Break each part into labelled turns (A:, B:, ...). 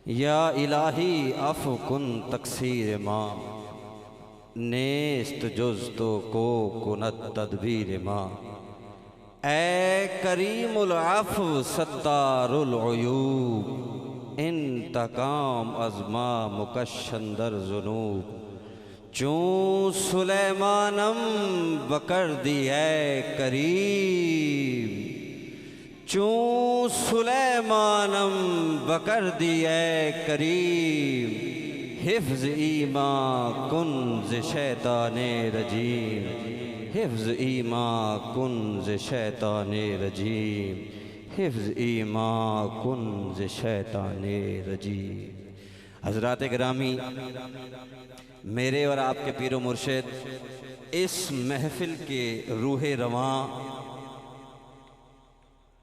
A: یا الہی عفو کن تقصیر ماں، نیست جز تو کو کند تدبیر ماں۔ اے کریم العفو ستار العیوب، انتقام از ما مکشندر ذنوب۔ چون سلیمانم بکردی اے کریم، چون سلیمانم بکردی اے کریم۔ حفظ ایمان کن ز شیطان رجیم، حفظ ایمان کن ز شیطان رجیم، حفظ ایمان کن ز شیطان رجیم۔ حضرات گرامی، میرے اور آپ کے پیر و مرشد اس محفل کے روح رواں،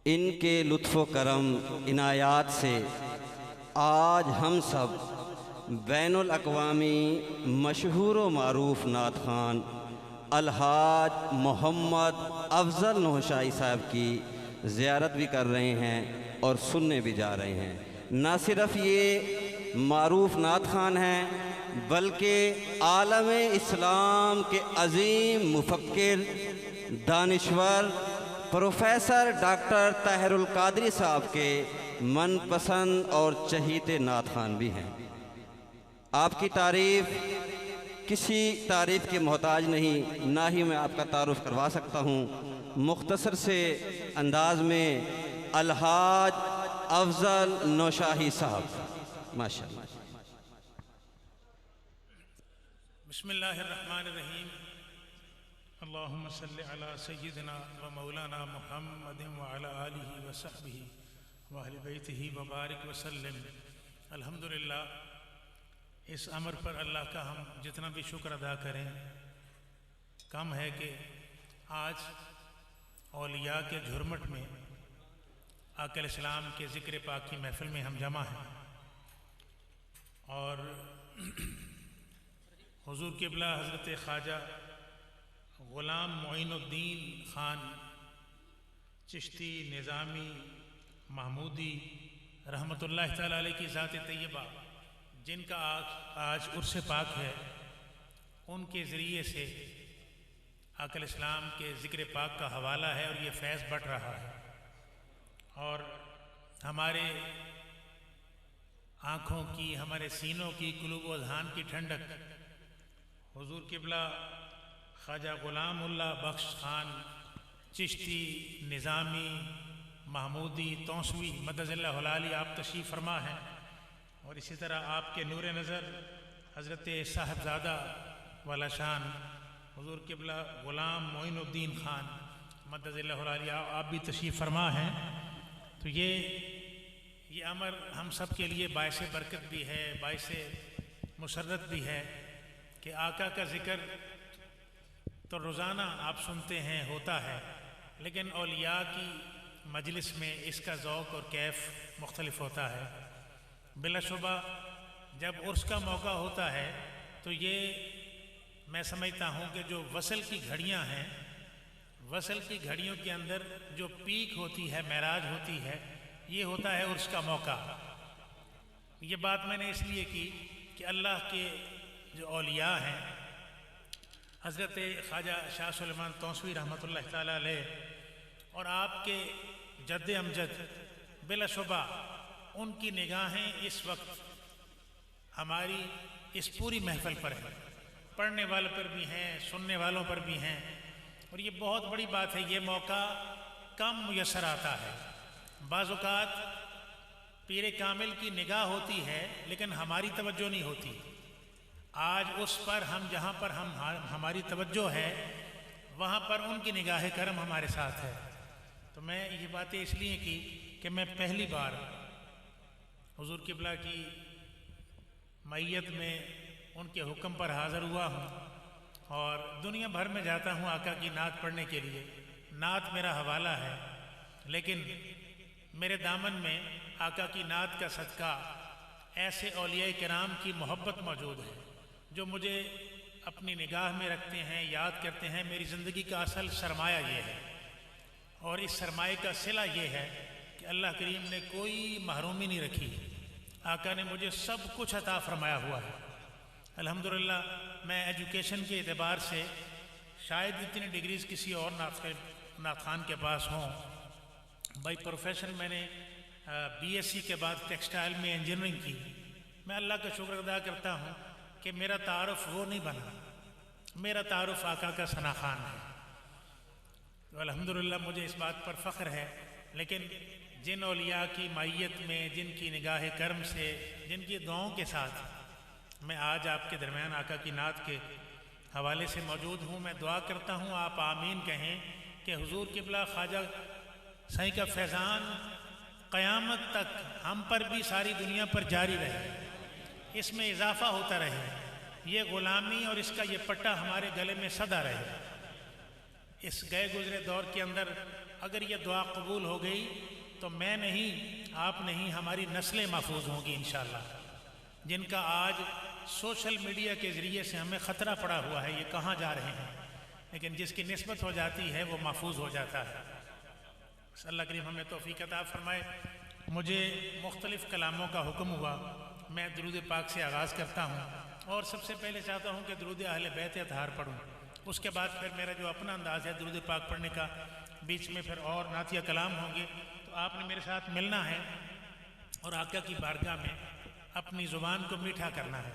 A: ان کے لطف و کرم عنایات سے آج ہم سب بین الاقوامی مشہور و معروف نعت خوان الحاج محمد افضل نوشائی صاحب کی زیارت بھی کر رہے ہیں اور سننے بھی جا رہے ہیں۔ نہ صرف یہ معروف نعت خوان ہیں بلکہ عالم اسلام کے عظیم مفکر، دانشور پروفیسر ڈاکٹر طاہر القادری صاحب کے من پسند اور چہیتے نعت خوان بھی ہیں۔ آپ کی تعریف کسی تعریف کے محتاج نہیں، نہ ہی میں آپ کا تعارف کروا سکتا ہوں۔ مختصر سے انداز میں الحاج افضل نوشاہی صاحب، ماشاءاللہ۔
B: بسم اللہ الرحمن الرحیم۔ اللہم صلی علی سیدنا و مولانا محمد وعلی آلہ وصحبہ واہل بیتہ وبارک وسلم۔ الحمدللہ، اس امر پر اللہ کا ہم جتنا بھی شکر ادا کریں کم ہے کہ آج اولیاء کے جھرمٹ میں آقا علیہ السلام کے ذکر پاک کی محفل میں ہم جمع ہیں، اور حضور قبلہ حضرت خواجہ غلام معین الدین خان چشتی نظامی محمودی رحمۃ اللہ تعالیٰ علیہ کی ذات طیبہ، جن کا آج عرس پاک ہے، ان کے ذریعے سے آقا علیہ السلام کے ذکر پاک کا حوالہ ہے اور یہ فیض بڑھ رہا ہے، اور ہمارے آنکھوں کی، ہمارے سینوں کی، قلوب و اذہان کی ٹھنڈک حضور قبلہ خواجہ غلام اللہ بخش خان چشتی نظامی محمودی توسوی مدد اللہ العالی آپ تشریف فرما ہیں، اور اسی طرح آپ کے نور نظر حضرت صاحبزادہ والا شان حضور قبلہ غلام معین الدین خان مدد اللہ العالی آپ بھی تشریف فرما ہیں۔ تو یہ امر ہم سب کے لیے باعث برکت بھی ہے، باعث مسرت بھی ہے کہ آقا کا ذکر تو روزانہ آپ سنتے ہیں، ہوتا ہے، لیکن اولیاء کی مجلس میں اس کا ذوق اور کیف مختلف ہوتا ہے۔ بلا شبہ جب عرس کا موقع ہوتا ہے تو یہ میں سمجھتا ہوں کہ جو وصل کی گھڑیاں ہیں، وصل کی گھڑیوں کے اندر جو پیک ہوتی ہے، معراج ہوتی ہے، یہ ہوتا ہے عرس کا موقع۔ یہ بات میں نے اس لیے کی کہ اللہ کے جو اولیاء ہیں، حضرت خواجہ شاہ سلیمان توسوی رحمۃ اللہ تعالیٰ علیہ اور آپ کے جد امجد، بلا شبہ ان کی نگاہیں اس وقت ہماری اس پوری محفل پر ہیں، پڑھنے والوں پر بھی ہیں، سننے والوں پر بھی ہیں، اور یہ بہت بڑی بات ہے۔ یہ موقع کم میسر آتا ہے، بعض اوقات پیر کامل کی نگاہ ہوتی ہے لیکن ہماری توجہ نہیں ہوتی۔ آج اس پر جہاں پر ہماری توجہ ہے وہاں پر ان کی نگاہ کرم ہمارے ساتھ ہے۔ تو میں یہ باتیں اس لیے کی کہ میں پہلی بار حضور قبلہ کی معیت میں ان کے حکم پر حاضر ہوا ہوں، اور دنیا بھر میں جاتا ہوں آقا کی نعت پڑھنے کے لیے، نعت میرا حوالہ ہے، لیکن میرے دامن میں آقا کی نعت کا صدقہ ایسے اولیاء کرام کی محبت موجود ہے جو مجھے اپنی نگاہ میں رکھتے ہیں، یاد کرتے ہیں۔ میری زندگی کا اصل سرمایہ یہ ہے، اور اس سرمایہ کا صلہ یہ ہے کہ اللہ کریم نے کوئی محرومی نہیں رکھی۔ آقا نے مجھے سب کچھ عطا فرمایا ہوا ہے الحمدللہ۔ میں ایجوکیشن کے اعتبار سے شاید اتنی ڈگریز کسی اور نعت خان کے پاس ہوں۔ بائی پروفیشن میں نے بی ایس سی کے بعد ٹیکسٹائل میں انجینئرنگ کی۔ میں اللہ کا شکر ادا کرتا ہوں کہ میرا تعارف وہ نہیں بنا، میرا تعارف آقا کا ثنا خان ہے، تو الحمدللہ مجھے اس بات پر فخر ہے۔ لیکن جن اولیاء کی معیت میں، جن کی نگاہ کرم سے، جن کی دعاؤں کے ساتھ میں آج آپ کے درمیان آقا کی نعت کے حوالے سے موجود ہوں، میں دعا کرتا ہوں آپ آمین کہیں کہ حضور قبلہ خواجہ سائیں کا فیضان قیامت تک ہم پر بھی ساری دنیا پر جاری رہے، اس میں اضافہ ہوتا رہے، یہ غلامی اور اس کا یہ پٹا ہمارے گلے میں سدا رہے۔ اس گئے گزرے دور کے اندر اگر یہ دعا قبول ہو گئی تو میں نہیں، آپ نہیں، ہماری نسلیں محفوظ ہوں گی انشاءاللہ، جن کا آج سوشل میڈیا کے ذریعے سے ہمیں خطرہ پڑا ہوا ہے یہ کہاں جا رہے ہیں، لیکن جس کی نسبت ہو جاتی ہے وہ محفوظ ہو جاتا ہے۔ اللہ کریم ہمیں توفیق عطا فرمائے۔ مجھے مختلف کلاموں کا حکم ہوا، میں درود پاک سے آغاز کرتا ہوں اور سب سے پہلے چاہتا ہوں کہ درود اہل بیت اطہار پڑھوں، اس کے بعد پھر میرا جو اپنا انداز ہے درود پاک پڑھنے کا، بیچ میں پھر اور نعتیہ کلام ہوں گے، تو آپ نے میرے ساتھ ملنا ہے اور آقا کی بارگاہ میں اپنی زبان کو میٹھا کرنا ہے۔